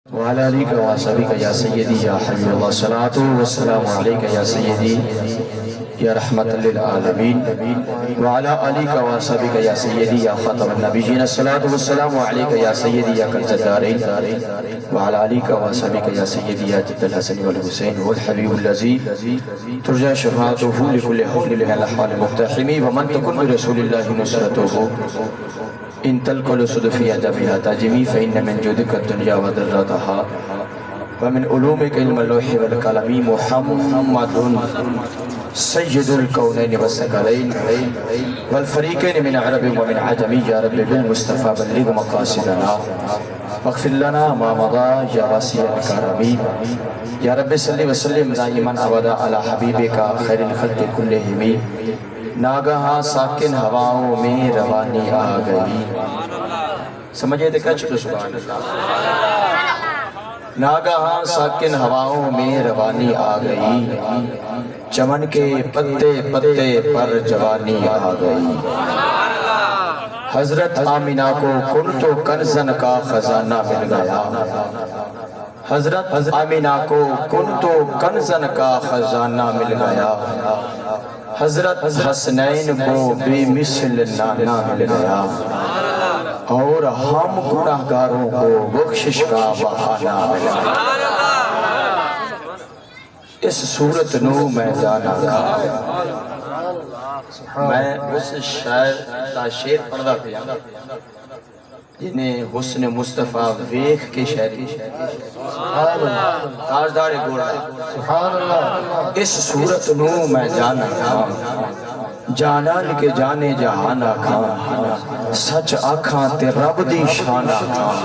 وعلى آلك وصحبك يا سيدي يا حبيب الله الصلاة والسلام عليك يا سيدي يا رحمة للعالمين وعلى آلك وصحبك يا سيدي يا خاتم النبيين الصلاة والسلام عليك يا سيدي يا كنز الدارين وعلى آلك وصحبك يا سيدي يا جد الحسن والحسين والحبيب الذي ترجى شفاعته لكل حول من الأحوال المقتحم ومن تكن برسول الله نصرته إن تلقل صدفية جفيها تاجمي فإن من جودك الدنيا وذرتها ومن علومك علم اللوح والقلم محمد سيد الكونين والثقلين والفريقين من عرب ومن عجم يا رب بالمصطفى بلغ مقاصدنا واغفر لنا ما مضى يا واسع الكرم يا رب صل وسلم دائما ابدا على حبيبك خير الخلق كلهم ناگہاں ساکن ہواؤں میں روانی آ گئی سمجھے تھے کچھ تو سبحان اللہ ناگہاں ساکن ہواؤں میں روانی آ گئی چمن کے پتے پتے پر جوانی آ گئی حضرت آمینہ کو کنتو کنزن کا خزانہ مل گیا حضرت آمینہ کو کنتو کنزن کا خزانہ مل گیا حضرت حسنین کو بے مثل نانا مل گیا اور ہم گناہگاروں کو بخشش کا بہانہ مل گیا اس صورت نو میں جانا گا میں اس شاعر کا شعر پڑھا پیا جنہیں حسن مصطفیٰ ویکھ کے شاعری تاجدار گوڑا اس صورت نو میں جانا گا جانان کے جانے جہانا کھا سچ آکھاں تے رب دی شانہ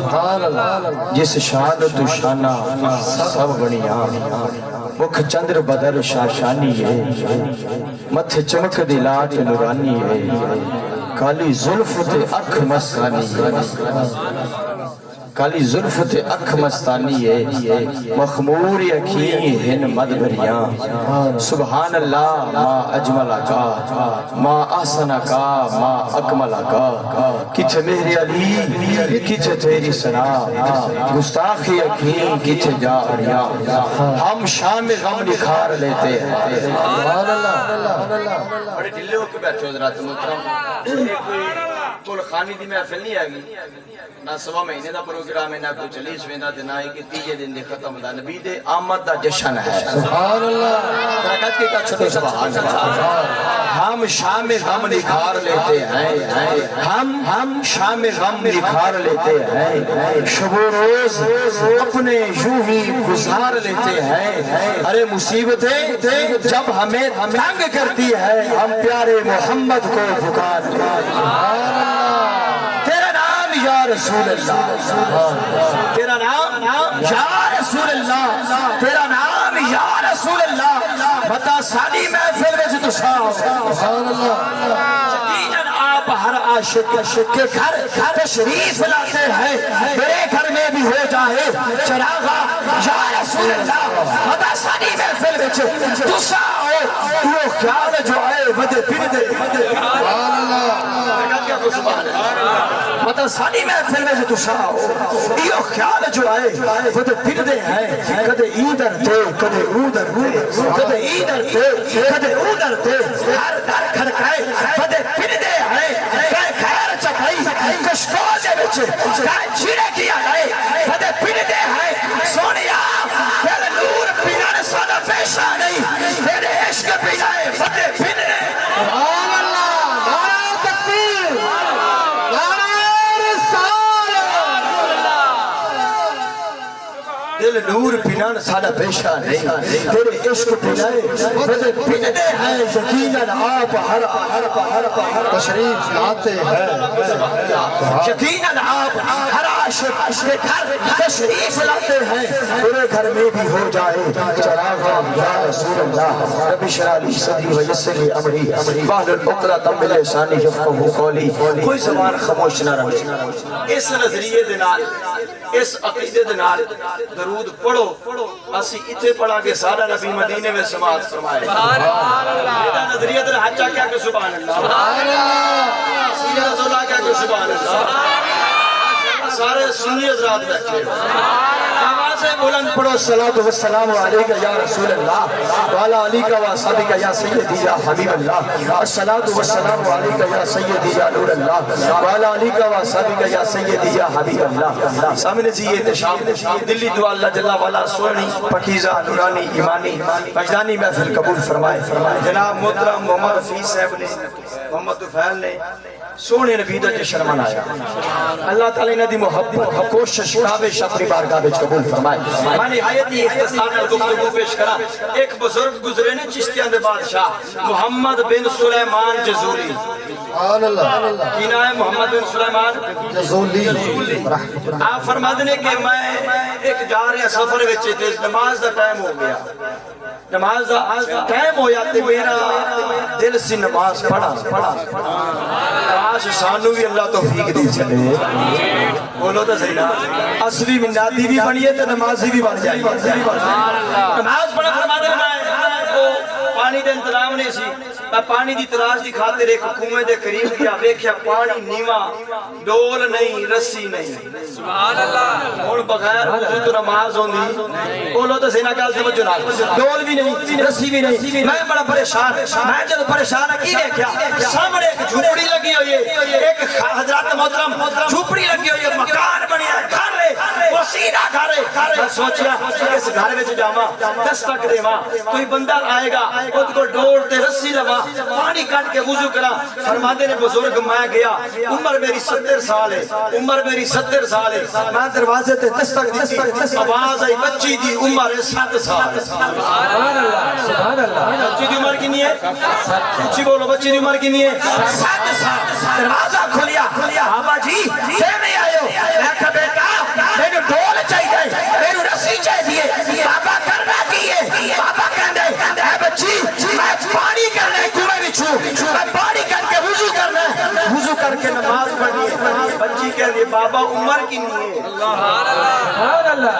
کھا جس شان تو شانہ سب بنیاں مکھ چندر بدر شاشانی ہے متھ چمک دی لاٹ نورانی ہے کالی ظلف تے اکھ مستانی ہے کالی ظلف تے اکھ مستانی ہے مخمور یقین ہن مدبریاں سبحان اللہ ما اجملہ کا ما احسنہ کا ما اکملہ کا کچھ مہر علی کچھ تیری سنا گستاخ یقین کچھ جاریاں ہم شام غم نکھار لیتے ہیں سبحان اللہ بڑے ڈلے ہو کے بیٹھو حضرات محترم کل خانی دی محفل نہیں آگی نہ سوا مہینے دا پروگرام ہے نہ کوئی چلیس ویندہ دن آئی کہ تیجے دن دے ختم دا نبی دے آمد دا جشن ہے سبحان اللہ برکت کے کچھ تو سبحان اللہ ہم شام غم نکھار لیتے ہیں ہم شام غم نکھار لیتے ہیں شب و روز اپنے یوں ہی گزار لیتے ہیں ارے مصیبتیں جب ہمیں تنگ کرتی ہے ہم پیارے محمد کو پکارتے ہیں تیرا نام یا رسول اللہ تیرا نام یا رسول اللہ تیرا نام یا رسول اللہ بتا سانی محفل میں سے تو سبحان اللہ یقیناً آپ ہر عاشق کے گھر تشریف لاتے ہیں میرے گھر میں بھی ہو جائے چراغا یا رسول اللہ بتا سانی محفل میں سے تو وہ خیال جو آئے ودے پھر دے سبحان اللہ سبحان اللہ مطلب سانی محفل میں سے تو ساؤ یہ خیال جو آئے ودے پھر دے ہیں کدے ایدر تے کدے اودر تے کدے ایدر تے کدے اودر تے ہر در کھڑکائے ودے پھر دے ہیں کہے خیر چکائی کشکو دے بچے کہے چھیڑے کیا گئے ودے پھر دے ہیں سونیا پہلے نور پینانے سادہ پیشہ نہیں تیرے عشق پینائے ودے پھر دے سبحان اللہ نعرہ تکبیر نعرہ رسالت دل نور پینان سادہ پیشہ نہیں تیرے عشق پینائے ودے پھر دے ہیں یقیناً آپ ہر تشریف لاتے ہیں یقیناً آپ ہر عاشق کے گھر تشریف لاتے ہیں پورے گھر میں بھی ہو جائے چراغا یا رسول اللہ رب اشرح لی صدری ویسر لی امری واحلل عقدۃ من لسانی یفقهوا قولی کوئی زبان خاموش نہ رہے اس نظریے دے نال اس عقیدے دے نال درود پڑھو اسی اتنے پڑھا کے سارا نبی مدینے میں سماعت فرمائے سبحان اللہ یہ نظریہ دے حجہ کیا کہ سبحان اللہ سبحان اللہ سیدہ رسول اللہ کیا کہ سبحان اللہ سارے سنی حضرات بیٹھے آوازیں بلند پڑھو الصلوۃ والسلام علیک یا رسول اللہ وعلی آلک و اصحابک یا سیدی یا حبیب اللہ الصلوۃ والسلام علیک یا سیدی یا نور اللہ وعلی آلک و اصحابک یا سیدی یا حبیب اللہ سامنے جی احتشام دلی دعا اللہ جل وعلا سونی پاکیزہ نورانی ایمانی وجدانی محفل قبول فرمائے جناب محترم محمد رفیع صاحب نے محمد طفیل نے سونے نبی دا جشن منایا اللہ تعالی نے دی محبت کوشش کاوش اپنی بارگاہ وچ قبول فرمائے میں نہایت ہی اختصار نال گفتگو پیش کرا ایک بزرگ گزرے نے چشتیاں دے بادشاہ محمد بن سلیمان جزولی سبحان اللہ کی نام ہے محمد بن سلیمان جزولی آپ فرماتے ہیں کہ میں ایک جا رہا سفر وچ تے نماز دا ٹائم ہو گیا نماز دا ٹائم ہو جاتے میرا دل سی نماز پڑھا کاش سانو بھی اللہ توفیق دی چلے بولو تو صحیح نا اصلی منادی بھی بنیے تو نمازی بھی بن جائے نماز پڑھا فرماتے ہیں میں پانی دے انتظام نہیں سی میں پانی دی تلاش دی خاطر ایک کنویں دے قریب گیا ویکھیا پانی نیواں ڈول نہیں رسی نہیں سبحان اللہ ہن بغیر وضو تو نماز ہوندی بولو تو صحیح نا گل سمجھو نا ڈول بھی نہیں رسی بھی نہیں میں بڑا پریشان میں جب پریشان کی دیکھیا سامنے ایک جھوپڑی لگی ہوئی ہے ایک حضرات محترم جھوپڑی لگی ہوئی ہے مکان بنیا ہے گھر ہے وہ سیدھا گھر ہے میں سوچیا اس گھر وچ جاواں دستک دیواں کوئی بندہ آئے گا خود کو ڈور تے رسی لوا پانی کٹ کے وضو کرا فرماتے نے بزرگ میں گیا عمر میری 70 سال ہے عمر میری 70 سال ہے میں دروازے تے دستک دیتی آواز آئی بچی دی عمر ہے 7 سال سبحان اللہ سبحان اللہ بچی دی عمر کتنی ہے اچھی بولو بچی دی عمر کتنی ہے 7 سال دروازہ کھلیا بابا جی کیویں آئے ہو میں کہا بیٹا مینوں ڈول چاہیے مینوں رسی چاہیے بابا کرنا کی ہے بابا کہندے اے بچی میں پانی کرنا ہے کنویں وچوں میں پانی کر کے وضو کرنا ہے وضو کر کے نماز پڑھنی ہے بچی کہندی بابا عمر کتنی ہے سبحان اللہ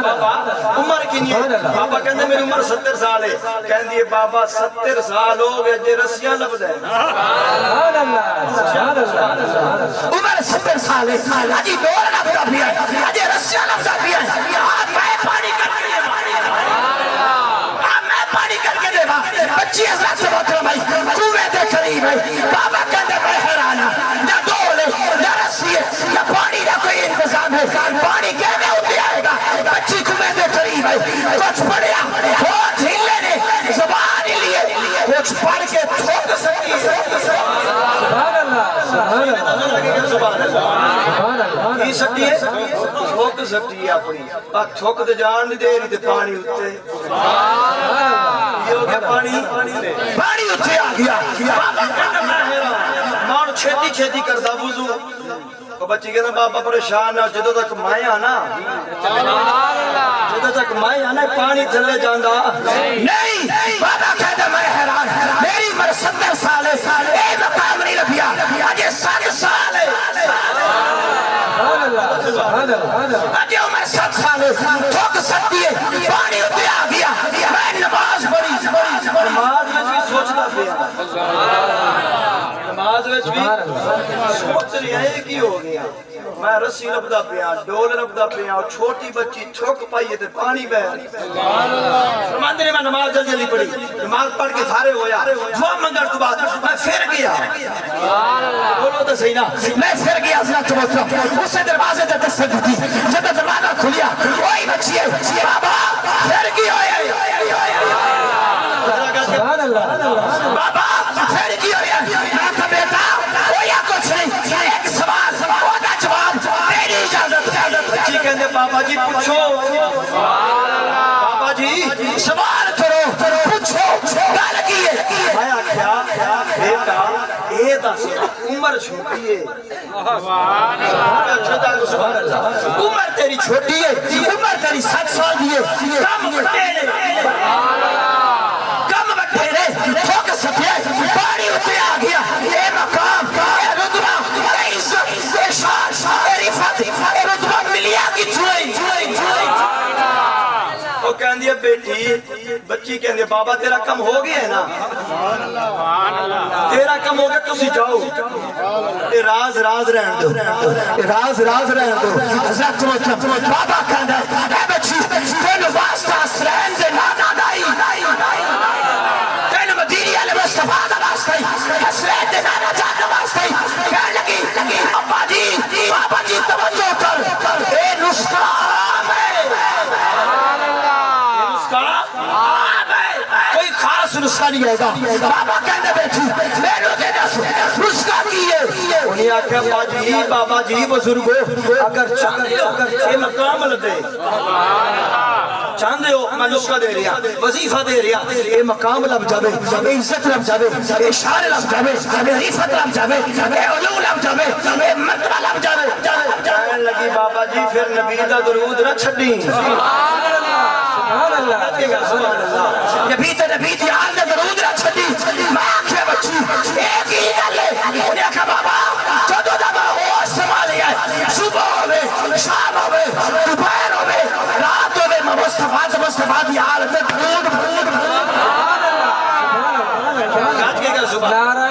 بابا عمر کتنی ہے بابا کہندے میری عمر 70 سال ہے کہندی بابا 70 سال ہو گئے جے رسیاں لبدا ہے سبحان اللہ سبحان اللہ عمر 70 سال ہے اجی ڈور لبدا پیا اجی رسیاں لبدا پیا میں پانی کرنی ہے پانی کر کے دے بچی حضرت سے محترم بھائی کنویں دے قریب ہے بابا کہندے میں حیران نہ ڈول نہ رسی نہ پانی کا کوئی انتظام ہے پانی کیویں اتنے آئے گا بچی کنویں دے قریب ہے کچھ پڑھیا ہوٹ ہلے نے زبان ہی لیے کچھ پڑھ کے تھوک سکی سبحان اللہ سبحان اللہ کی سکتی ہے تھوک سکتی ہے اپنی تھوک دے جان دی دے رہی پانی اتنے یہ ہو گیا پانی اتھے آ گیا بابا کہنا میں حیران ماں چھیتی چھیتی کردا وضو تو بچی کہنا بابا پریشان ہے جدوں تک میں آنا جدوں تک میں آنا پانی تھلے جاندا نہیں بابا کہتا میں حیران میری عمر 70 سال ہے اے مقام نہیں لبیا اجے 7 سال ہے اجے عمر 7 سال ہے تھوک سکتی ہے پانی اتنے آ گیا میں نماز پڑھی نماز میں بھی سوچنا پیا نماز میں بھی سوچ رہی ہے کی ہو گیا میں رسی لبدا پیا ڈول لبدا پیا چھوٹی بچی تھوک پائی تے پانی بہ فرماندے نے میں نماز جلدی جلدی پڑھی نماز پڑھ کے فارغ ہویا دعا منگن تو بعد میں پھر گیا بولو تو صحیح نا میں پھر گیا حضرت محترم اسے دروازے تے دستک دی جب دروازہ کھلیا وہی بچی ہے بابا پھر گیا سبحان اللہ بابا پھر کی ہویا میں کہا بیٹا ہویا کچھ نہیں ایک سوال ہوتا جواب میری اجازت بچی کہندے بابا جی پوچھو بابا جی سوال کرو پوچھو گل کی ہے میں آکھیا بیٹا اے دس عمر چھوٹی ہے سبحان اللہ عمر تیری چھوٹی ہے عمر تیری 7 سال دی ہے کم بڑے تھوک سکے پانی اتنے آ گیا اے مقام اے رتبہ اے عزت اے شان اے رفعت اے رتبہ ملیا کی چھوئی وہ کہندی ہے بیٹی بچی کہندی ہے بابا تیرا کم ہو گیا ہے نا تیرا کم ہو گیا تسی جاؤ اے راز راز رہن دو راز راز رہن دو حضرت بابا کہندا ہے اے بچی تینو واسطہ اسرائیل دے نانا دائی تینو مدینی علیہ مصطفیٰ دا واسطہ اسرائیل دے نانا جان دا واسطہ کہنے لگی بابا جی توجہ کر اے نسخہ کوئی خاص نسخہ نہیں ہے گا بابا کہنے بیٹھی میرے دے دس نسخہ کی ہے انہیں آکھا بابا جی بزرگو اگر چاندے ہو یہ مقام لدے چاندے ہو میں نسخہ دے رہا وظیفہ دے رہا یہ مقام لب جاوے عزت لب جاوے اشار لب جاوے عریفت لب جاوے علو لب جاوے مرتبہ لب جاوے کہنے لگی بابا جی پھر نبی دا درود نہ چھڑی نبی دی آل دے درود نہ چھڑی میں آنکھیں بچی ایک ہی گلے انہیں کہا بابا جدو دا میں ہوش سنبھالیا ہے صبح ہوئے شام ہوئے دوپہر ہوئے رات ہوئے میں مصطفیٰ دی آل دے درود نعرہ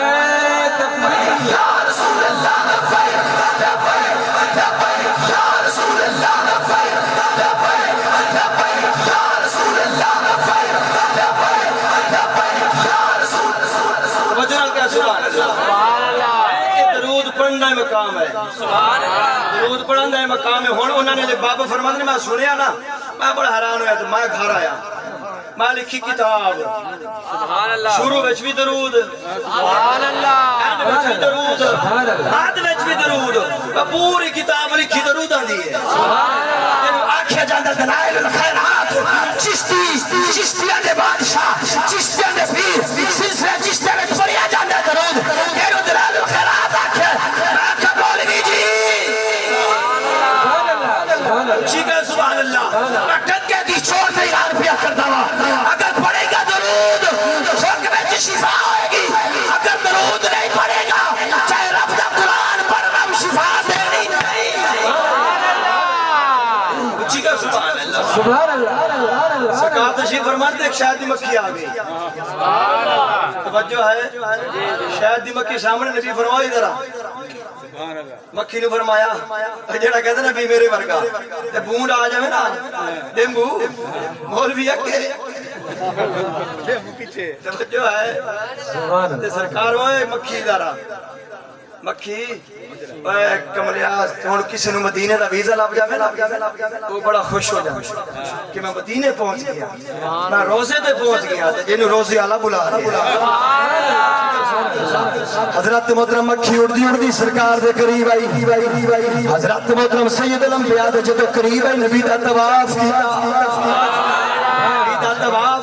تکبیر یا رسول اللہ لبیک لبیک لبیک یا رسول اللہ لبیک لبیک لبیک یا رسول اللہ لبیک لبیک لبیک یا رسول اللہ وجرال کیا سبحان اللہ درود پڑھنا مقام ہے درود پڑھنا مقام ہے ہون انہوں نے بابا فرماتے ہیں میں سنیا نا میں بڑا حیران ہویا تو میں گھر آیا میں لکھی کتاب شروع وچ بھی درود سبحان اللہ اینڈ وچ بھی درود بعد وچ بھی درود پوری کتاب لکھی درود آندی ہے سبحان اللہ آکھیا جاندا دلائل الخیرات چشتیاں دے بادشاہ چشتیاں دے پیر سلسلہ چشتیاں وچ پڑھیا جاندا درود اینو دلائل الخیرات آکھیا میں کہ مولوی جی ٹھیک ہے سبحان اللہ میں ٹکے دی چھوڑ دے یار پیا کردا وا اگر پڑھے گا درود چھوک میں شفا ہوئے گی اگر درود نہیں پڑھے گا چاہے رب دا قرآن پڑھ رب شفا دینی نہیں ٹھیک ہے سبحان اللہ سبحان اللہ سرکار تشریف فرماتے ایک شاید دی مکھی آ گئی توجہ ہے شاید دی مکھی سامنے نبی فرماؤ ادھر مکھی نے فرمایا جیڑا کہتا نا بھی میرے ورگا بونڈ آ جائے نا ڈیمبو مولوی اکے جو ہے سرکار ہوئے مکھی دارا مکھی کملیاز ہن کسی نو مدینے دا ویزا لب جاوے وہ بڑا خوش ہو جائے کہ میں مدینے پہنچ گیا میں روزے تے پہنچ گیا جنوں روزے والا بلا حضرت محترم مکھی اڑدی سرکار دے قریب آئی حضرت محترم سید الانبیاء دے جدو قریب آئی نبی دا طواف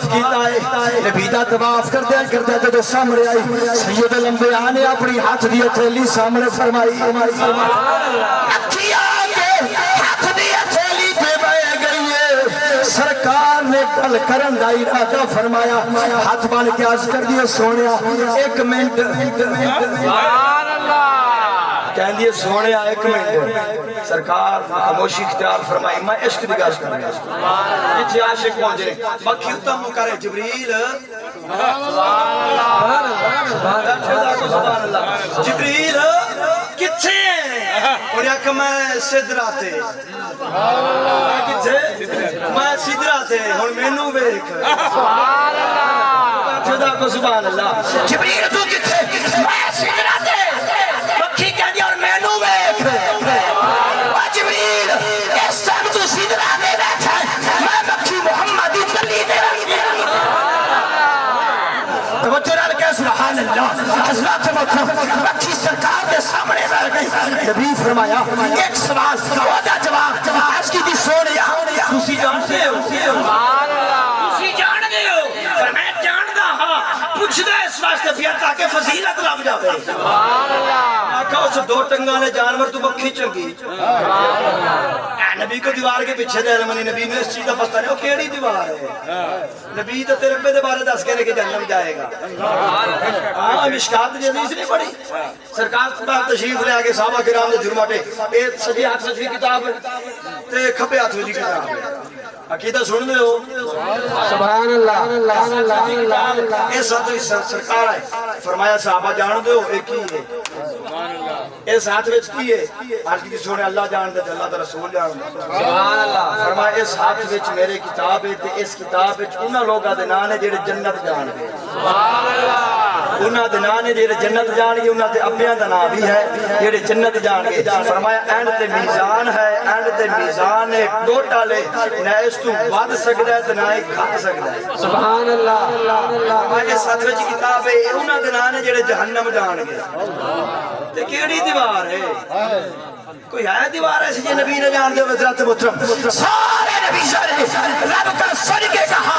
کیتا ہے نبی دا طواف کردے جدو سامنے آئی سید الانبیاء نے اپنی ہاتھ دی ہتھیلی سامنے فرمائی اکھی آگے ہاتھ دی ہتھیلی تے بہ گئی ہے سرکار نے گل کرن دا ارادہ فرمایا ہاتھ بن کے عرض کر دیا سونیا ایک منٹ سبحان اللہ کہن دیے سونیا ایک منٹ سرکار خاموشی اختیار فرمائی میں عشق دی گل کر رہا جتھے عاشق پہنچے مکھی اتم کرے جبریل سبحان اللہ جبریل کتھے اور یا کہ میں سدرہ تے میں سدرہ تے اور میں نو بیک سبحان اللہ جبریل تو کتھے میں سدرہ تے مکھی کہہ دیا اور میں نو بیک جبریل اس ٹائم تو سدرہ میں بیٹھا میں مکھی محمد تلی دے توجہ رہا کہ سبحان اللہ حضرت مکھی سرکار دے سامنے بیٹھ گئی نبی فرمایا ایک سوال دا جواب آج کی دی سونیا تسی جانتے ہو تسی جان دے ہو فرمایا جاندا ہاں پوچھ دے اس واسطے پیا تاکہ فضیلت لب جاوے سبحان اللہ آقا اس دو ٹنگاں والے جانور تو مکھی چنگی نبی کو دیوار کے پیچھے دے رمانی نبی نے اس چیز کا پتہ نہیں وہ کیڑی دیوار ہے نبی تو تیرے پہ دے بارے دس کہنے کہ جہنم جائے گا ہاں مشکات جدیث نہیں پڑھی سرکار تشریف لے آگے صحابہ کرام نے جرماٹے اے سجی ہاتھ سجی کتاب تے کھپے ہاتھ سجی کتاب عقیدہ سن دے ہو سبحان اللہ اے ساتھ سرکار ہے فرمایا صحابہ جان دے ہو ایک ہی ہے اے ساتھ وچ کی ہے آج کی سونے اللہ جان دے اللہ دا رسول جان دے سبحان اللہ فرمایا اس ہاتھ وچ میرے کتاب ہے تے اس کتاب وچ انہاں لوکاں دے نام نے جڑے جنت جان گے سبحان اللہ انہاں دے نام نے جڑے جنت جان گے انہاں تے اپنیاں دا نام بھی ہے جڑے جنت جان گے فرمایا اینڈ تے میزان ہے اینڈ تے میزان ہے ٹوٹل ہے نہ اس تو ود سکدا ہے تے نہ ہی گھٹ سکدا ہے سبحان اللہ فرمایا ساتھ وچ کتاب ہے انہاں دے نام نے جڑے جہنم جان گے تے کیڑی دیوار ہے کوئی ہے دیوار ایسی جو نبی نے جان دے حضرت محترم سارے نبی سارے رب کا سن کے کہا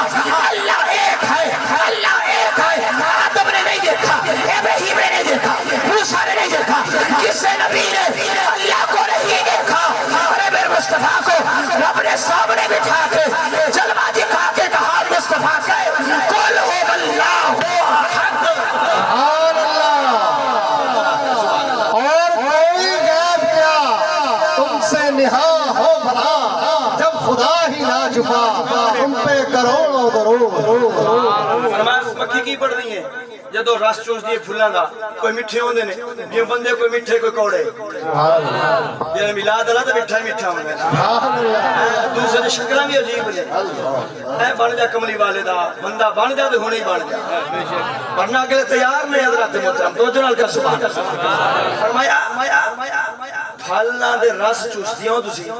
اللہ ایک ہے اللہ ایک ہے آدم نے نہیں دیکھا ابراہیم نے نہیں دیکھا موسیٰ نے نہیں دیکھا کسے نبی نے اللہ کو نہیں دیکھا ارے میرے مصطفیٰ کو رب نے سامنے بٹھا کے جلوہ دکھا کے کہا مصطفیٰ سے قل هو اللہ احد سبحان اللہ اور کوئی غیب کیا تم سے نہا ہو بھلا جب خدا ہی نہ چھپا تم پہ کروڑوں درود فرمایا مکھی کی پڑھ رہی ہیں جدو رس چوس دیے پھلاں دا کوئی میٹھے ہوندے نے یہ بندے کوئی میٹھے کوئی کوڑے یہ میلاد اللہ تے میٹھا ہی میٹھا ہوندے دوسرے شکلاں بھی عجیب نے اے بن جا کملی والے دا بندہ بن جا تے ہونے ہی بن جا ورنہ اگلے تیار نے حضرت محترم دو جنال کا سبحان فرمایا پھلاں دے رس چوسدی ہو تسی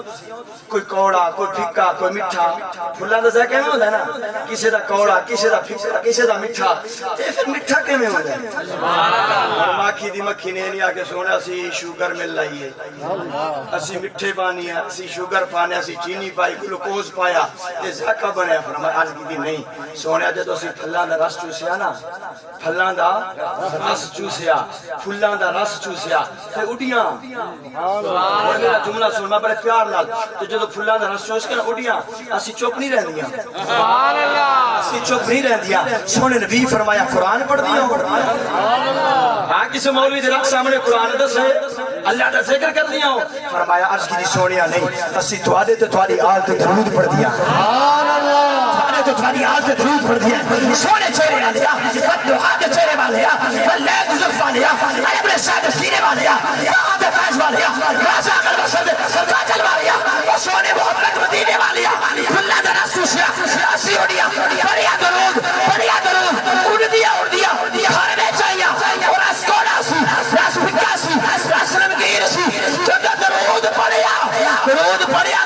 کوئی کوڑا کوئی پھکا کوئی میٹھا پھلاں دا ذائقہ کیویں ہوندا ہے نا کسے دا کوڑا کسے دا پھکا کسے دا میٹھا تے پھر میٹھا کیویں ہوندا ہے سبحان اللہ ماکھی دی مکھی نے نہیں آ کے سونا اسی شوگر مل رہی ہے اسی میٹھے پانی ہے اسی شوگر پانے اسی چینی پائی گلوکوز پایا تے ذائقہ بنیا فرمایا اج دی نہیں سونے جدوں اسی پھلاں دا رس چوسیا نا پھلاں دا رس چوسیا پھلاں دا رس چوسیا تے اڈیاں میرا جملہ سن میں بڑے پیار نال تو جدو پھلاں دا رس چوس کے نا اڈیاں اسی چپ نہیں رہندیاں سبحان اللہ اسی چپ نہیں رہندیاں سونے نبی فرمایا قرآن پڑھ دیاں ہاں کسی مولوی دے رکھ سامنے قرآن دس ہے اللہ دا ذکر کر دیاں فرمایا عرض کی دی سونیا نہیں اسی توادے تو تواری آل تو درود پڑھ دیاں سبحان اللہ توادے تو تواری آل تو درود پڑھ دیاں سونے چہرے والیا فتحہ کے چہرے والیا فلیق زلف والیا عیب رشاد سینے والیا آدھے فیض والیا رازا اگر بسد کاجل والیا سونے محمد مدینے والیا اللہ دا رسوسیا اسی اڑیا بڑیا درود اڑ دیا گھر میں چاہیا اور اس کوڑا سی رس پکا سی رس نمگیر سی جدہ درود پڑیا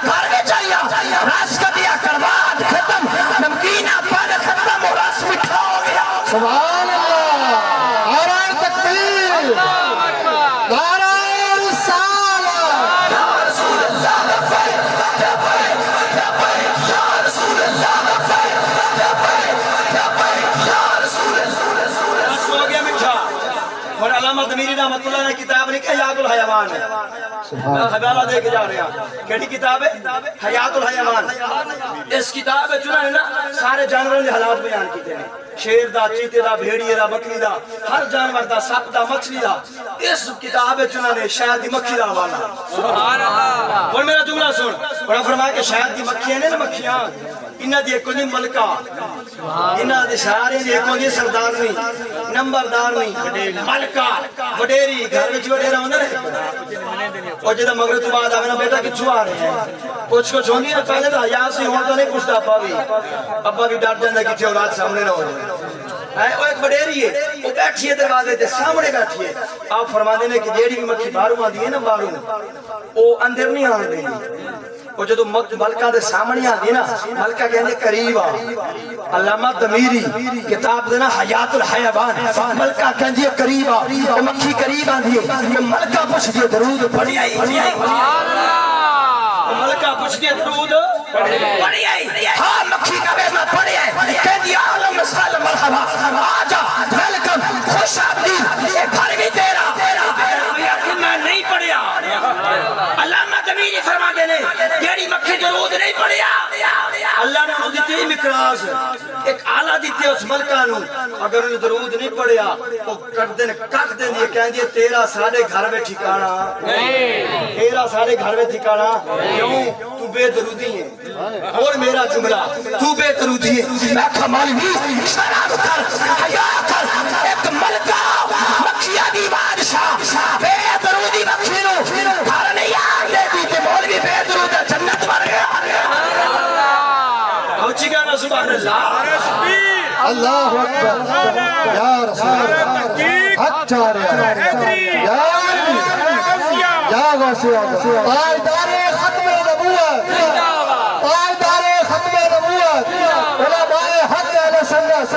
گھر میں چاہیا رس کا دیا کرباد ختم نمکینہ پاد ختم اور رس مٹھا ہو گیا سبحان اللہ نعرہ تکبیر نعرہ رسالت یا رسول اللہ لبیک لبیک لبیک یا رسول اللہ لبیک لبیک لبیک یا رسول اللہ رس ہو گیا مٹھا اور علامہ ضمیری رحمۃ اللہ نے کتاب لکھی حیات الحیوان ہے میں حوالہ دے کے جا رہا ہوں کیڑی کتاب ہے حیات الحیوان اس کتاب میں چنا ہے نا سارے جانوروں کے حالات بیان کیتے ہیں شیر دا چیتے دا بھیڑیے دا بکری دا ہر جانور دا سپ دا مچھلی دا اس کتاب میں چنا نے شاید دی مکھی دا حوالہ سبحان اللہ اور میرا جملہ سن بڑا فرمایا کہ شاید دی مکھیاں نے نا مکھیاں انہاں دی ایک ہوندی ملکہ انہاں دے سارے دی ایک ہوندی سردارنی نمبردار نہیں ملکہ وڈیری گھر وچ وڈیرا ہوندا ہے اور جدا مغرب تو بعد آوے نا بیٹا کتھوں آ رہے ہیں کچھ ہوندی ہے پہلے تو حیا سے ہون تو نہیں پوچھتا ابا بھی ڈر جاندا کتھے اولاد سامنے نہ ہو جائے وہ ایک وڈیری ہے وہ بیٹھی ہے دروازے تے سامنے بیٹھی ہے آپ فرماندے نے کہ جیڑی بھی مکھی باہروں آندی ہے نا باہروں او اندر نہیں آن دینی وہ جدو ملکہ دے سامنے آدھی نا ملکہ کہنے قریب آ علامہ ضمیری کتاب دینا حیات الحیوان ملکہ کہنے قریب آ مکھی قریب آدھی ہے ملکہ پوچھ دیے درود پڑھی آئی ملکہ پوچھ دیے درود پڑھی آئی ہاں مکھی کا بے میں پڑھی آئی کہنے عالم سالم مرحبا آجا ویلکم خوش آبدی یہ گھر بھی تیرا میں نہیں پڑھیا علامہ ضمیری فرما دینے جیڑی مکھی درود نہیں پڑھیا اللہ نے انہوں دیتی مقراض ایک آلہ دیتی اس ملکہ نو اگر انہوں درود نہیں پڑھیا وہ کٹ دیں دیئے کہیں دیئے تیرا سارے گھر میں ٹھکانا تیرا سارے گھر میں ٹھکانا کیوں تو بے درودی ہے اور میرا جملہ تو بے درودی ہے میں کمالوی شراب کر حیا کر ایک ملکہ مکھیا دی بادشاہ بے درودی مکھینو گھر نہیں آنے دی کہ مولوی بے درود جنت مر گیا اوچی گانا سبحان اللہ اللہ اکبر یا رسول اللہ حق چارے یا غوثیہ پائیدار ختم نبوت پائیدار ختم نبوت علماء حق اہل سنت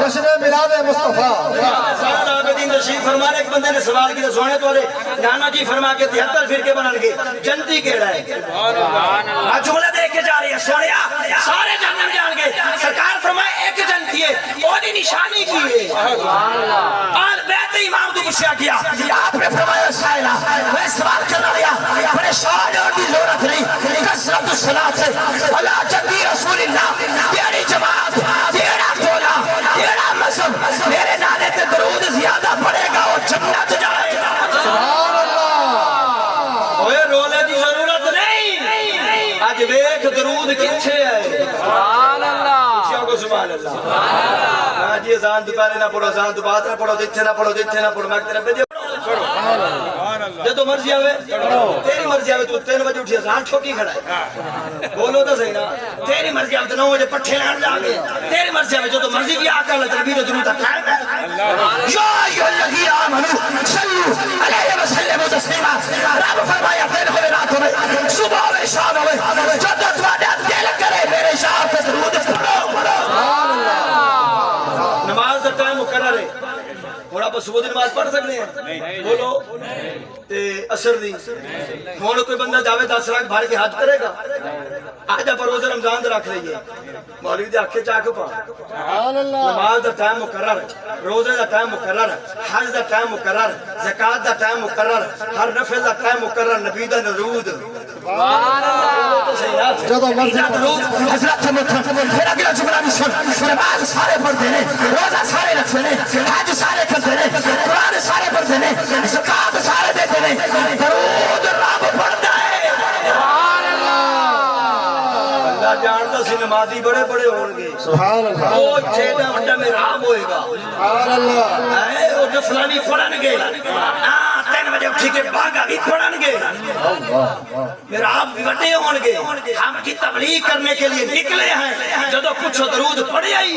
جشن میلاد مصطفیٰ تشریف فرمانے ایک بندے نے سوال کیا سونے تو والے نانا جی فرما کے 73 فرقے بنا لگے جنتی کیڑا ہے آج جملہ دیکھ کے جا رہی ہے سونیا سارے جنت جان گئے سرکار فرمائے ایک جنتی ہے وہ دی نشانی کی ہے اور بیت امام تو پوچھا کیا آپ نے فرمایا سائلہ میں سوال کرنا لیا پریشان اور بھی ضرورت نہیں کثرت الصلاۃ ہے اللہ جدی رسول اللہ تیری جماعت تیرا تولا تیرا مذہب میرے نالے تے درود زیادہ پڑے گا اور جنت جائے گا سبحان اللہ اوے رولے دی ضرورت نہیں آج ویکھ درود کتھے ہے سبحان اللہ کیا کو سبحان اللہ آج یہ زان دوبارے نہ پڑھو زان دوبارے نہ پڑھو دیتھے نہ پڑھو دیتھے نہ پڑھو میں تیرے پہ جب تو مرضی آوے تیری مرضی آوے تو 3 بجے اٹھی زان ٹھوکی کھڑا ہے بولو تو صحیح نا تیری مرضی آوے تو 9 بجے پٹھے لان جا گئے تیری مرضی آوے جو تو مرضی کی آقا اللہ تربیر درود قائم ہے یا ایھا الذین آمنوا صلوا علیہ وسلم تسلیما رب فرمایا دن ہوئے رات ہوئے صبح ہوئے شام ہوئے جدت وعدت دل کرے میرے شاہ پہ درود پڑھو نماز کا ٹائم مقرر ہے اور آپ صبح دی نماز پڑھ سکتے ہیں بولو اثر دی ہون کوئی بندہ جاوے 10 لاکھ بھر کے حج کرے گا آج آپ روزہ رمضان رکھ لئیے مولوی دے آنکھیں چاک پا نماز دا ٹائم مقرر روزے دا ٹائم مقرر حج دا ٹائم مقرر زکاة دا ٹائم مقرر ہر نفل دا ٹائم مقرر نبی دا درود جدو مرضی حضرت پھر اگلا جملہ بھی سن نماز سارے پڑھتے ہیں روزہ سارے رکھتے ہیں حج سارے کرتے ہیں قرآن سارے پڑھتے ہیں زکاة سارے دیتے ہیں درود رب پڑھتا ہے اللہ جانتا سی نمازی بڑے بڑے ہونگے سبحان اللہ وہ چھیٹا وڈا محراب ہوئے گا سبحان اللہ وہ جو فلانی پڑھنگے 3 بجے اٹھی کے باغا بھی پڑھنگے محراب وڈے ہونگے ہم کی تبلیغ کرنے کے لیے نکلے ہیں جدو کچھ درود پڑھے آئی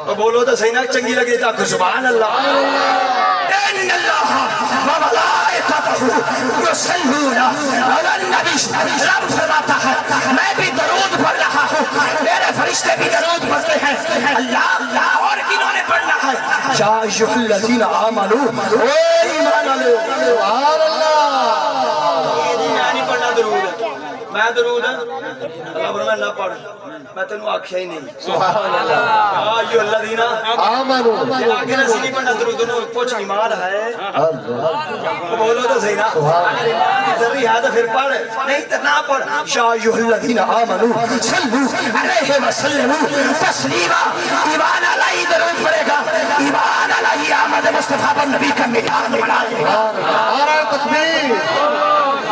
تو بولو تو صحیح نہ چنگی لگے جا سبحان اللہ ان اللہ وملائکتہ یصلون علی النبی رب فرماتا ہے میں بھی درود پڑھ رہا ہوں میرے فرشتے بھی درود پڑھتے ہیں اللہ اور کنہوں نے پڑھنا ہے یا ایھا الذین آمنوا اے ایمان والو سبحان اللہ میں نہیں پڑھنا درود میں درود اللہ فرمایا نہ پڑھ میں تینوں آکھیا ہی نہیں سبحان اللہ یا ایھا الذین آمنوا آگے نسی نہیں پڑھنا درود انہوں کچھ ایمان ہے بولو تو صحیح نا ذری ہے تو پھر پڑھ نہیں تو نہ پڑھ یا ایھا الذین آمنوا صلوا علیہ وسلم تسلیما ایمان علیہ درود پڑھے گا ایمان علیہ احمد مصطفیٰ پر نبی کا میدان بنا دے گا نعرہ تکبیر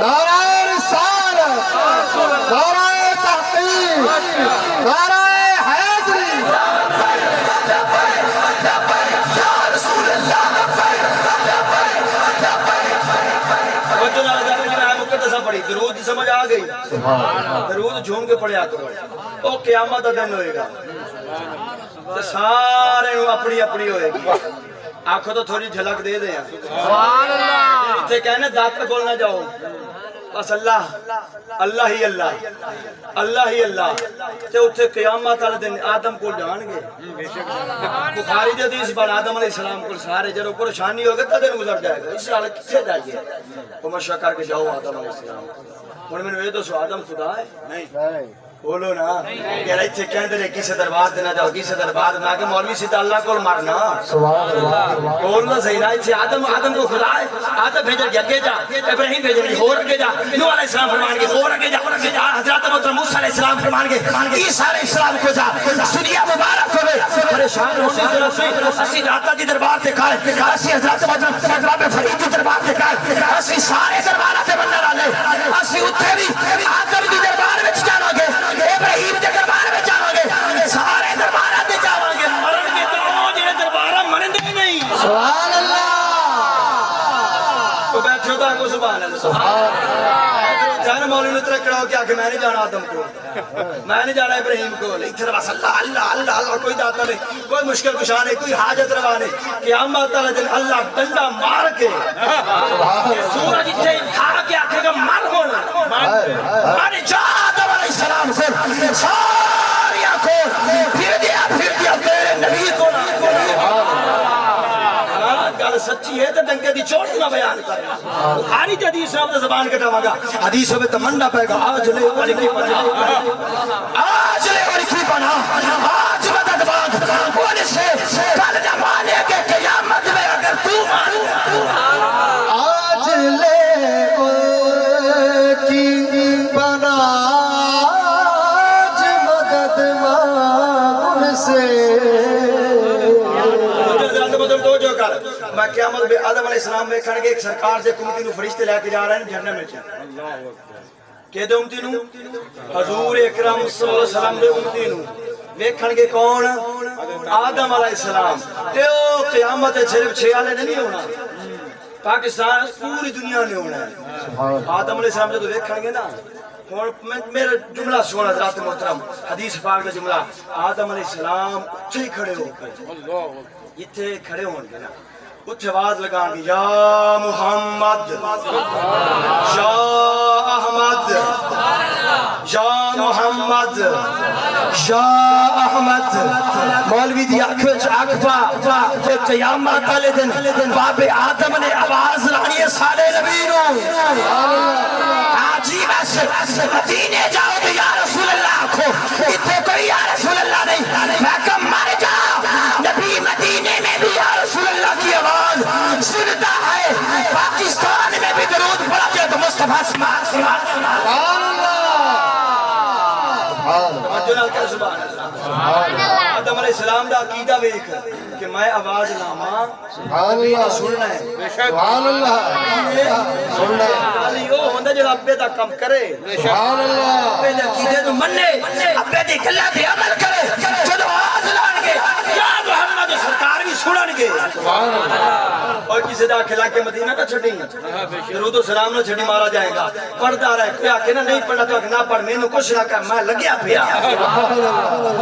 نعرہ رسالت نعرہ تحقیق نعرہ حیدری پڑھی درود سمجھ آ گئی درود جھوم کے پڑھیا کرو او قیامت کا دن ہوئے گا سارے اپنی اپنی ہوئے گی آنکھوں تو تھوڑی جھلک دے دیں سبحان اللہ اتھے کہنے دات پہ بولنا جاؤ بس اللہ اللہ ہی اللہ اللہ ہی اللہ تے اتھے قیامت والے دن آدم کو جان گے بخاری دے حدیث بار آدم علیہ السلام کو سارے جب پریشانی ہوگا تا دن گزر جائے گا اس حالت کتنے جائیے وہ مشورہ کر کے جاؤ آدم علیہ السلام انہوں نے یہ تو سو آدم خدا ہے نہیں بولو نا یار ایتھے کہندے نے کسے دربار تے نہ جاؤ کسے دربار نہ کہ مولوی سیدھا اللہ کول مرنا سبحان اللہ بولنا صحیح نہ ایتھے آدم کو خدا ہے آدم بھیجا کہ اگے جا ابراہیم بھیجا کہ اور اگے جا نوح علیہ السلام فرمان کے اور اگے جا حضرت محترم موسیٰ علیہ السلام فرمان کے عیسیٰ علیہ السلام کو جا دنیا مبارک ہوے پریشان ہونے ضرورت نہیں اسی داتا دی دربار تے کائے اسی حضرت محترم بابا فرید دی دربار تے کائے اسی سارے درباراں تے بننے والے اسی اوتھے بھی آدم دی دربار وچ کیا کہ میں نہیں جانا آدم کو، میں نہیں جانا ابراہیم کو، اتنے بس اللہ اللہ اللہ اللہ، کوئی داتا نہیں، کوئی مشکل کشا نہیں، کوئی حاجت روا نہیں. قیامت والے دن اللہ ڈنڈا مار کے سورج اتنے کھا کے آکھے گا مر ہونا، مر جا آدم علیہ السلام سے ساری آنکھوں پھر دیا تیرے نبی کو نہ. گل سچی ہے تو ڈنکے دی چوٹ نہ بیان کر. بخاری دی حدیث سے زبان کٹاواں گا، حدیثوں میں تمنا پائے گا. آج لے والی کی پناہ، آج لے والی کی پناہ، آج مدد مانگ ان سے کل زمانے کے قیامت میں اگر تو مانو. آج لے کی پناہ، آج مدد مانگ سے. میں قیامت میں آدم علیہ السلام میں کھڑ کے ایک سرکار سے امتی نو فرشتے لے کے جا رہے ہیں جہنم میں. کہ دے امتی نو حضور اکرم صلی اللہ علیہ وسلم دے امتی نو ویکھن کے کون؟ آدم علیہ السلام. تے او قیامت صرف 6 والے نہیں ہونا، پاکستان پوری دنیا نے ہونا ہے. آدم علیہ السلام جو ویکھن گے نا، میرا جملہ سونا حضرات محترم، حدیث پاک کا جملہ، آدم علیہ السلام اتھے کھڑے ہو کے اتھے کھڑے ہون گے نا، اتھے آواز لگان گے یا محمد یا احمد یا محمد یا احمد. مولوی دی آنکھ پا قیامت والے دن باب آدم نے آواز لانی ہے سارے نبی نو. جی بس مدینے جاؤ تو یا رسول اللہ آنکھو، اتھے کوئی یا رسول اللہ نہیں، میں کم مر جاؤ. نبی مدینے میں بھی یا رسول اللہ کی آواز سنتا ہے. پاکستان میں بھی درود پڑھا کے تو مصطفیٰ سبحان اللہ. آدم علیہ السلام دا عقیدہ ویکھ کہ میں آواز لاواں سننا ہے. سبحان اللہ سننا ہے. علی او ہوندا جڑا ابے دا کم کرے، سبحان اللہ. ابے دے عقیدے نوں مننے، ابے دی گلاں تے عمل کرے. جدوں آواز لان گے یا محمد سرکار بھی سنن گے. سبحان اللہ. اور کسی دا کھلا کے مدینہ نہ چھڈی، درود و سلام نہ چھڈی مارا جائے گا. پڑھدا رہے، کوئی آکھے نہ نہیں پڑھنا تو نہ پڑھ، مینوں کچھ نہ کر، میں لگیا پیا.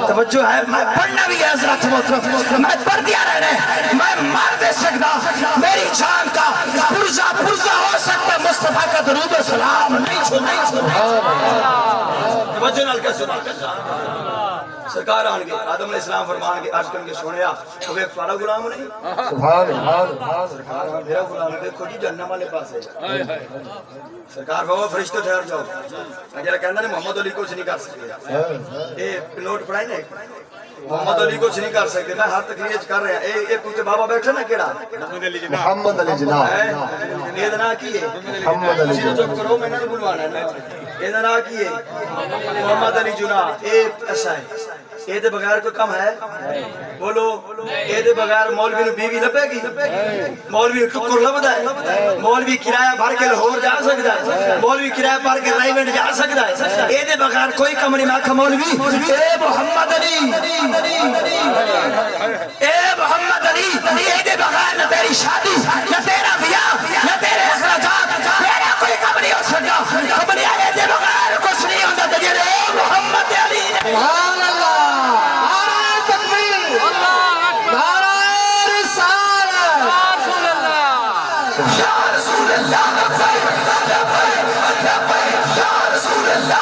توجہ ہے، میں پڑھنا بھی ہے حضرت محترم، میں پڑھ دیا رہنا ہے، میں مار دے سکتا، میری جان کا پرزا ہو سکتا، مصطفیٰ کا درود و سلام نہیں چھوڑنا. توجہ نال کیا سنا سرکار آن گے، آدم علیہ السلام فرمان گے، عرض کریں گے سونیا تو ایک سارا غلام نہیں. سبحان اللہ. سرکار میرا غلام دیکھو جی جہنم والے پاس ہے. سرکار کہو فرشتے ٹھہر جاؤ. جڑا کہندا نے محمد علی کچھ نہیں کر سکتے، اے نوٹ پڑھائی نا، محمد علی کچھ نہیں کر سکتے. میں ہر تقریر کر رہا ہوں. ایک کتے بابا بیٹھا نا کیڑا محمد علی جناح. یہ نام کی ہے؟ محمد علی جناح. چپ کرو، میں نے بلوانا ہے. یہ نام کی ہے؟ محمد علی جناح. ایک ایسا ہے، یہ دے بغیر کوئی کم ہے؟ بولو، یہ دے بغیر مولوی نو بیوی لبے گی؟ مولوی ٹکر لبدا ہے؟ مولوی کرایہ بھر کے لاہور جا سکتا ہے؟ مولوی کرایہ بھر کے رائیونڈ جا سکتا ہے؟ یہ دے بغیر کوئی کم نہیں. میں کہا مولوی اے محمد علی، اے محمد علی، یہ دے بغیر نہ تیری شادی، نہ تیرا بیاہ، نہ تیرے اخراجات، تیرا کوئی کم نہیں ہو سکتا. کم نہیں آئے دے بغیر کچھ نہیں ہوتا. تجھے محمد علی سبحان اللہ. نعرہ تکبیر، نعرہ رسالت. یا رسول اللہ یا رسول اللہ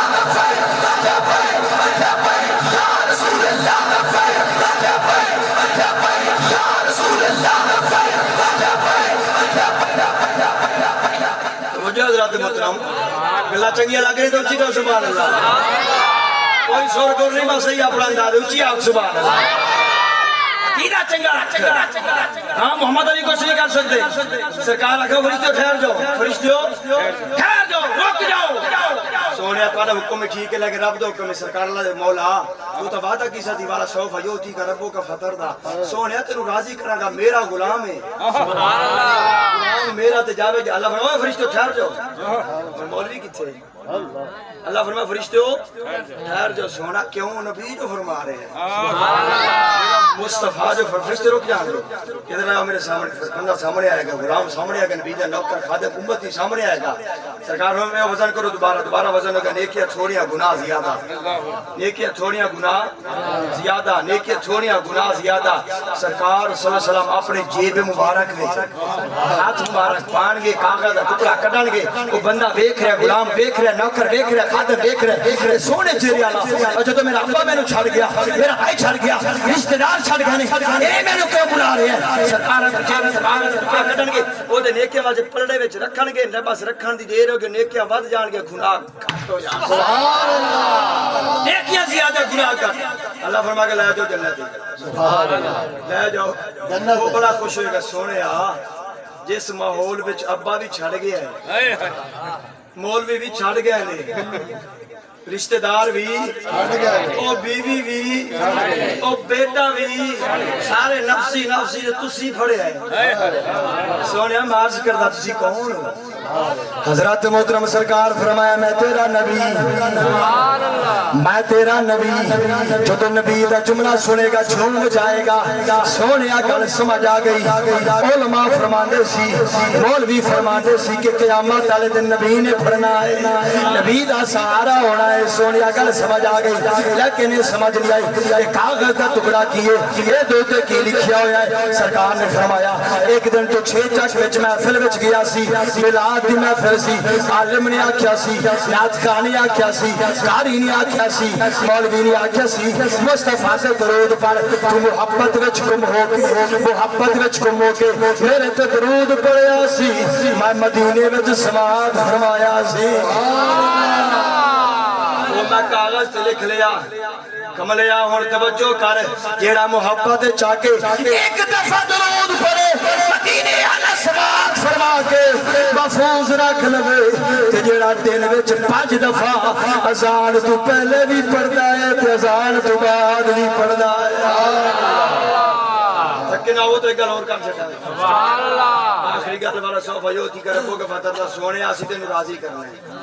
حضرات محترم، گلا چنگیاں لگ رہی تو اچھی کہو سبحان اللہ. کوئی سور کو نہیں، بس یہی اپنا انداز اچھی آگ سبحان اللہ. عقیدہ چنگا ہاں. محمد علی کچھ نہیں کر سکتے. سرکار آکھو فرشتیو ٹھہر جاؤ، فرشتیو ٹھہر جاؤ، رک جاؤ. سونے تہاڈا حکم ہے ٹھیک ہے، لیکن رب دا حکم ہے. سرکار اللہ دے مولا تو تو وعدہ کیسا تھی والا سوف یوتی کا ربو کا فطر دا. سونے تینوں راضی کراں گا، میرا غلام ہے. سبحان اللہ. غلام میرا تے جاوے. اللہ فرمایا فرشتیو ٹھہر جاؤ. مولوی کتھے؟ اللہ فرمایا فرشتیو ٹھہر جاؤ. سونا کیوں نبی جو فرما رہے ہیں. مصطفیٰ جو فرشتے رک جان گے ادھر آؤ میرے سامنے بندہ سامنے آئے گا غلام سامنے آئے گا نبی دا نوکر خادم امتی سامنے آئے گا سرکار میں وزن کرو دوبارہ وزن ہوگا نیکیاں تھوڑیاں گناہ زیادہ نیکیاں تھوڑیاں گناہ زیادہ نیکیاں تھوڑیاں گناہ زیادہ سرکار صلی اللہ علیہ وسلم اپنے جیب مبارک میں ہاتھ مبارک پان گے کاغذ ٹکڑا کڈن گے وہ بندہ دیکھ رہا غلام دیکھ رہا نوکر دیکھ رہا خادم دیکھ رہا سونے چہرے والا اور جب میرا ابا میں چھڑ گیا میرا بھائی چھڑ گیا رشتہ دار چھڑ گئے اے میں کیوں بلا رہے ہیں سرکار جیب کاغذ ٹکڑا کڈن گے وہ دے نیکیاں واجے پلڑے وچ رکھن گے بس رکھن دی دیر ہو گئی نیکیاں ود جان گے گناہ گھٹ ہو جان سبحان اللہ نیکیاں زیادہ گناہ گھٹ اللہ فرما کے لے جاؤ جنت سبحان اللہ لے جاؤ جنت وہ بڑا خوش ہوئے گا سونیا جس ماحول وچ ابا بھی چھڑ گیا ہے مولوی بھی چھڑ گئے نے رشتہ دار بھی او بیوی بھی او بیٹا بھی سارے نفسی نفسی تسی پھڑے آئے سونیا مارز کردہ تسی کون حضرت محترم سرکار فرمایا میں تیرا نبی جو تو نبی دا جملہ سنے گا جھوم جائے گا سونیا گل سمجھ آ گئی علماء فرماندے سی مولوی فرماندے سی کہ قیامت والے دن نبی نے پڑھنا ہے نبی دا سہارا ہونا ہے سونیا گل سمجھ آ گئی لیکن یہ سمجھ نہیں آئی کہ کاغذ کا ٹکڑا کیے یہ دوتے کی لکھیا ہوا ہے سرکار نے فرمایا ایک دن تو 6 چک وچ محفل وچ گیا سی ملاد دی محفل سی عالم نے آکھیا سی نعت خان نے آکھیا سی قاری نے آکھیا سی مولوی نے آکھیا سی مصطفیٰ سے درود پڑھ تو محبت وچ گم ہو کے میرے تے درود پڑھیا سی میں مدینے وچ سماعت فرمایا سی میں کاغذ تے لکھ لیا کملیا ہون توجہ کر جیڑا محبت چاہ کے ایک دفعہ درود پڑھے مدینے والا سماعت فرما کے محفوظ رکھ لوے تے جیڑا دن وچ 5 دفعہ اذان تو پہلے بھی پڑھدا ہے تے اذان تو بعد بھی پڑھدا ہے تکنا وہ تو ایک گل اور کر چھڈا سبحان اللہ آخری گل والا صوفہ یو تھی کربو کہ فتح سونے اسی تینوں راضی کرنا ہے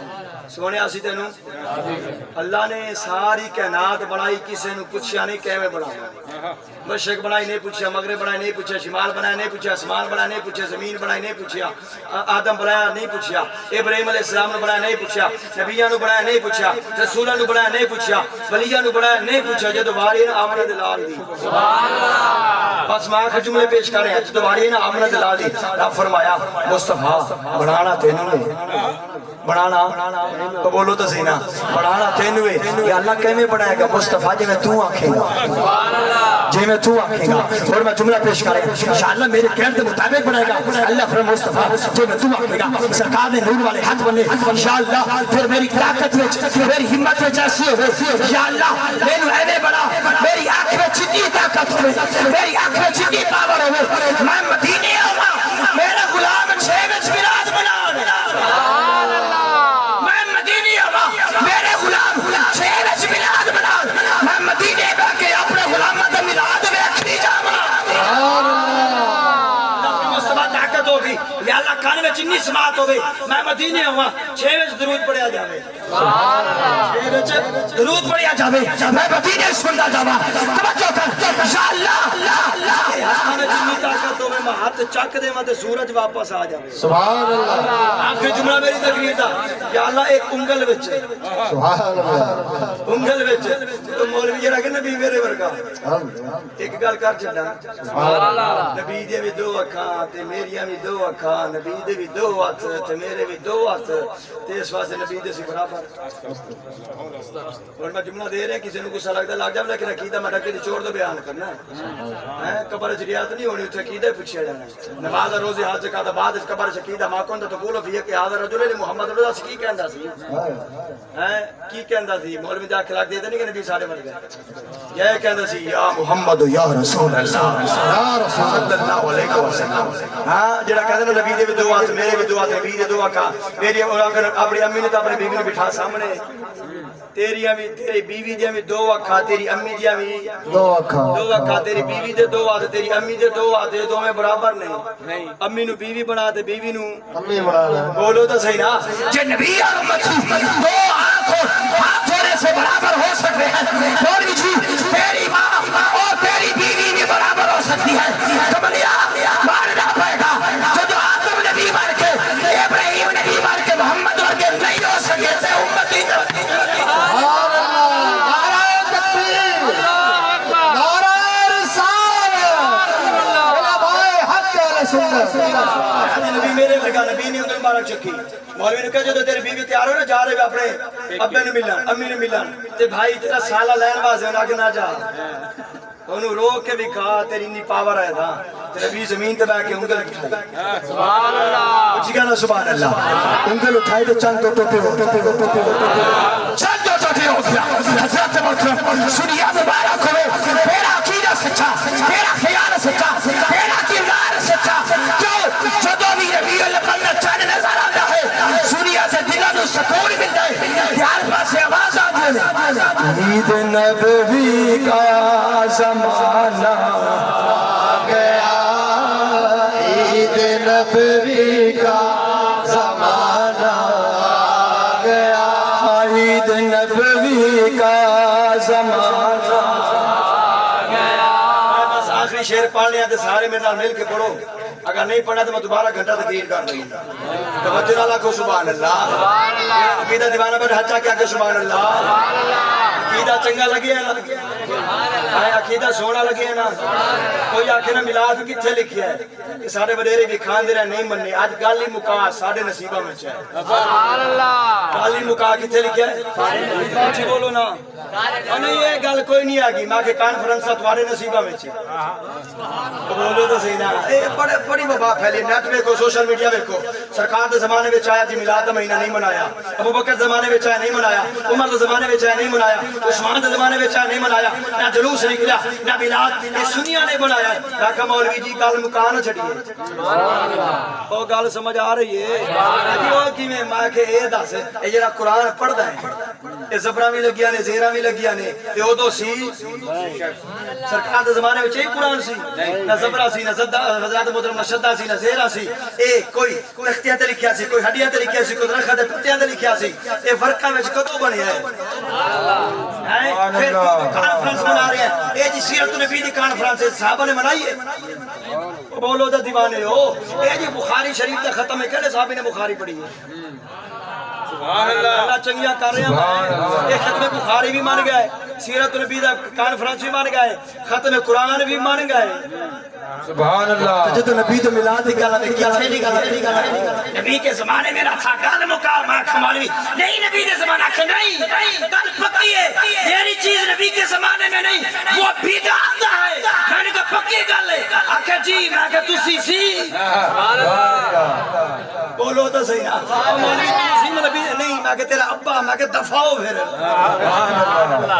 سونے اسی تینوں اللہ نے ساری کائنات بنائی کسی نے پوچھا نہیں کیویں بنایا مشرق بنائی نہیں پوچھا مغرب بنائی نہیں پوچھا شمال بنایا نہیں پوچھا آسمان بنایا نہیں پوچھا زمین بنائی نہیں پوچھا آدم بنایا نہیں پوچھا ابراہیم علیہ السلام نے بنایا نہیں پوچھا نبیاں نو بنایا نہیں پوچھا رسولاں نو بنایا نہیں پوچھا ولیاں نو بنایا نہیں پوچھا جدو واری نا آمنہ دلال دی سبحان اللہ بس میں آخر جملے پیش کر رہے ہیں جدو واری نا آمنہ دلال دی رب فرمایا مصطفیٰ بنانا تینوں نے بنانا تو بولو تو سینا بنانا تینوں ہے یہ اللہ کیمیں بنائے گا مصطفیٰ جی میں تو آنکھیں گا جی میں تو آنکھیں گا اور میں جملہ پیش کریں انشاءاللہ میرے کہنے کے مطابق بنائے گا اللہ فرم مصطفیٰ جی میں تو آنکھیں گا سرکار نے نور والے ہاتھ بنے انشاءاللہ پھر میری طاقت میں میری ہمت میں جیسی ہو یا اللہ میں نو ایوے بنا میری آنکھ میں چنی طاقت ہو میری آنکھ میں چنی پاور ہو میں مدینے آؤں میرا غلام 6 وچ ملاد بنا چنی سماعت ہوئے میں مدینے ہوا 6 وچ درود پڑھیا جاوے 6 وچ درود پڑھیا جاوے میں مدینے سندا جاواں توجہ کر یا اللہ ہمیں جنی طاقت ہوئے میں ہاتھ چک دے تے سورج واپس آ جاوے سبحان اللہ آخری جملہ میری تقریر دا یا اللہ ایک انگل وچ سبحان اللہ انگل وچ تو مولوی جڑا کہ نبی میرے ورگا ایک گل کر چھڈا سبحان اللہ نبی دے وی 2 اکھاں تے میریاں وی 2 اکھاں نبی دے بھی 2 ہاتھ تے میرے بھی 2 ہاتھ تے اس واسطے نبی دے سی برابر اور میں جملہ دے رہے ہیں کسی نے غصہ لگتا لگ جاوے لیکن عقیدہ میں ڈکے دی چور دے بیان کرنا ہے قبر وچ ریاضت نہیں ہونی اتھے عقیدہ پوچھیا جانا ہے نماز روزے حج زکات بعد وچ قبر وچ عقیدہ ما کون تو قول فی کہ حاضر رجل محمد رسول اللہ کی کہندا سی ہیں کی کہندا سی مولوی دا اخلاق دے نہیں کہ نبی ساڈے ور گئے یہ کہندا سی یا محمد یا رسول اللہ یا رسول اللہ علیہ وسلم ہاں جڑا کہندا نبی دے 2 ہاتھ میرے بھی 2 ہاتھ نبی دے 2 اکھاں میری اپنی امی نے تو اپنی بیوی نے بٹھا سامنے تیری بیوی دیاں بھی 2 اکھاں تیری امی دیاں بھی 2 اکھاں تیری بیوی دے 2 ہاتھ تیری امی دے 2 ہاتھ یہ دوویں برابر نہیں امی نو بیوی بنا تے بیوی نو امی بنا بولو تو صحیح نا جے نبی اور امت 2 آنکھوں ہاتھ تھوڑے سے برابر ہو سکتے ہیں تھوڑی جی تیری ماں اور تیری بیوی بھی نبی میرے ورگا نبی نے انگل مبارک چکی مولوی نے کہا جو تیری بیوی تیار ہو نا جا رہے ہو اپنے ابے نے ملن امی نے ملن تے بھائی تیرا سالہ لین واسطے نہ کہ نہ جا انہوں روک کے بھی کہا تیری انی پاور ہے تھا تے نبی زمین تے بیٹھ کے انگل اٹھائی سبحان اللہ اچھی کہنا سبحان اللہ انگل اٹھائی تے چند تو ٹوٹے ہو چند تو ٹوٹے ہو حضرت محترم سنیا مبارک ہو میرا عقیدہ سچا میرا خیال سچا میرا کردار سچا جو دو بھی نبی اللہ کا چاند نظر آتا ہے سنیا سے دلوں کو سکون ملتا ہے ہر پاس سے آواز آتی ہے عید نبوی کا زمانہ گیا عید نبوی کا زمانہ گیا عید نبوی کا زمانہ گیا بس آخری شعر پڑھ لیا تو سارے میرے نال مل کے پڑھو اگر نہیں پڑھا تو میں دوبارہ گھنٹہ تقریر کر رہی ہوں توجہ نہ لاکھو سبحان اللہ عقیدہ دیوانہ پر ہچا کیا کہ سبحان اللہ عقیدہ چنگا لگے ہے نا عقیدہ سونا لگے ہے نا کوئی آکھے نا میلاد کتھے لکھی ہے کہ سارے وڈیرے بھی کھان دے رہے نہیں مننے آج گالی مکا ساڑھے نصیبہ میں چاہے سبحان اللہ گالی مکا کتھے لکھی ہے اچھی بولو نا نہیں یہ گل کوئی نہیں آگی ماں کے کانفرنسہ تمہارے نصیبہ میں چاہے بولو تو صحیح نا بڑی وبا پھیلی نیٹ ویکھو سوشل میڈیا ویکھو سرکار دے زمانے میں آیا جی میلاد دا مہینہ نہیں منایا ابو بکر زمانے میں آیا نہیں منایا عمر دے زمانے میں آیا نہیں منایا عثمان دے زمانے میں آیا نہیں منایا نہ جلوس نکلا نہ میلاد یہ سنیاں نے بنایا میں کہا مولوی جی گل مکا نہ چھڑیے او گل سمجھ آ رہی ہے جی او کیویں میں کہ اے دس اے جڑا قرآن پڑھدا ہے اے زبراں وی لگیاں نے زیراں وی لگیاں نے تے او تو سی سرکار دے زمانے میں یہ قرآن سی نہ زبرا سی نہ حضرت محترم شدہ سی نہ زیرہ سی اے کوئی تختیاں تے لکھیا سی کوئی ہڈیاں تے لکھیا سی کوئی درخت تے پتیاں تے لکھیا سی اے فرقہ وچ کدوں بنیا ہے پھر کانفرنس بنا رہے ہیں اے جی سیرت نبی دی کانفرنس صحابہ نے منائی ہے بولو تے دیوانے ہو اے جی بخاری شریف تے ختم ہے کہڑے صحابی نے بخاری پڑھی ہے سبحان اللہ چنگیاں کر رہے ہیں یہ ختم بخاری بھی مان گئے سیرت نبی دا کانفرنس بھی مان گئے ختم قرآن بھی مان گئے سبحان اللہ جدو نبی تو میلاد دی گل ہے کتھے دی گل ہے نبی کے زمانے میں نہ تھا گل مکا ما کھمالوی نہیں نبی دے زمانہ کے نہیں گل پکی ہے میری چیز نبی کے زمانے میں نہیں وہ بدعت ہے میں نے کہا پکی گل ہے آکھا جی میں کہ تسی سی سبحان اللہ بولو تو صحیح نا مولوی تسی نبی نہیں میں کہ تیرا ابا میں کہ دفاعو پھر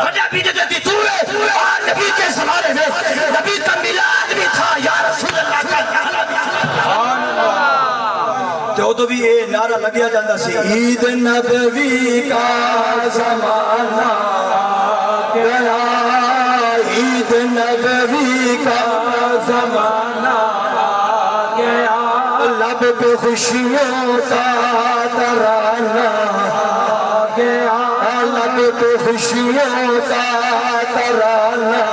فجا بدعت دی تو ہے اور نبی کے زمانے میں نبی کا میلاد بھی تھا یا رسول اللہ کا نعرہ بھی سبحان اللہ تو تو بھی یہ نعرہ لگیا جاندہ سی عید نبوی کا زمانہ گیا عید نبوی کا زمانہ گیا لب پہ خوشیوں کا ترانہ گیا لب پہ خوشیوں کا ترانہ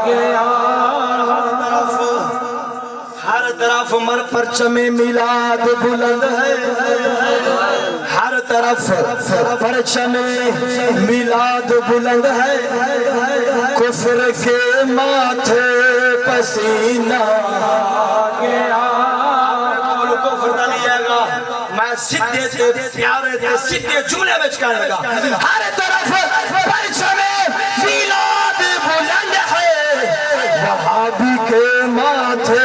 گیا ہر طرف مر پرچم میلاد بلند ہے ہر طرف پرچم میلاد بلند ہے کفر کے ماتھے پسینہ گیا کفر نہ لیا گا میں سدھے تے پیارے تے سدھے جملے میں کہنے لگا ہر طرف پرچم میلاد بلند ہے وہابی کے ماتھے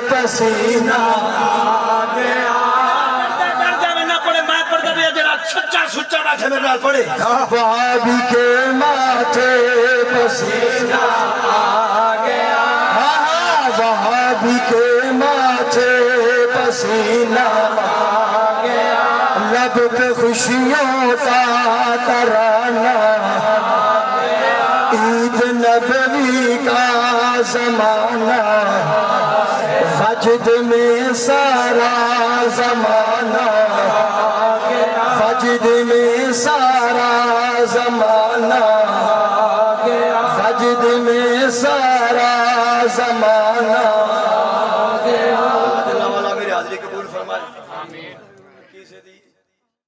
پسینہ گیا ڈر جاوے نہ پڑے میں پڑھتا بھی جڑا سچا سچا بیٹھے میرے نال پڑھے وہابی کے ماتھے پسینہ گیا وہابی کے ماتھے پسینہ گیا لب پہ خوشیوں کا ترانہ عید نبوی کا زمانہ وجد میں سارا زمانہ وجد میں سارا زمانہ